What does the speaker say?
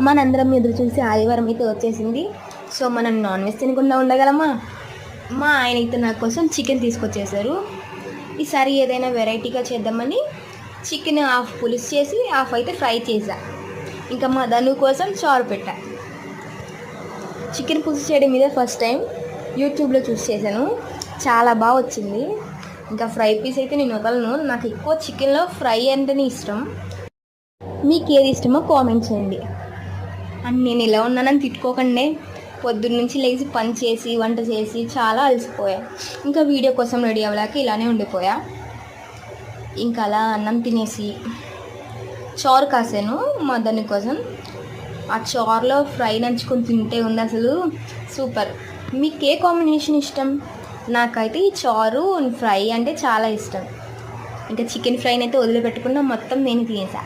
మనందరం ఎదురు చూసి ఆదివారం అయితే వచ్చేసింది. సో మనం నాన్ వెజ్ తినకుండా ఉండగలమా? మా ఆయన అయితే నా కోసం చికెన్ తీసుకొచ్చేసారు. ఈసారి ఏదైనా వెరైటీగా చేద్దామని చికెన్ హాఫ్ పులుసు చేసి హాఫ్ అయితే ఫ్రై చేసా. ఇంకా మా ధను కోసం చారు పెట్టా. చికెన్ పులుసు చేయడం మీద ఫస్ట్ టైం యూట్యూబ్లో చూసి చేశాను. చాలా బాగా వచ్చింది. ఇంకా ఫ్రై పీస్ అయితే నేను వదలను. నాకు ఎక్కువ చికెన్లో ఫ్రై అంటేనే ఇష్టం. మీకు ఏది ఇష్టమో కామెంట్ చేయండి. అండ్ నేను ఎలా ఉన్నానని తిట్టుకోకండి. పొద్దున్న నుంచి లేచి పని చేసి వంట చేసి చాలా అలసిపోయా. ఇంకా వీడియో కోసం రెడీ అవ్వలేక ఇలానే ఉండిపోయా. ఇంకా అలా అన్నం తినేసి చారు కాసాను మా దాని కోసం. ఆ చారులో ఫ్రై నంచుకొని తింటే ఉంది అసలు సూపర్. మీకు ఏ కాంబినేషన్ ఇష్టం? నాకైతే ఈ చారు ఫ్రై అంటే చాలా ఇష్టం. ఇంకా చికెన్ ఫ్రైని అయితే వదిలిపెట్టకుండా మొత్తం నేను తినేసా.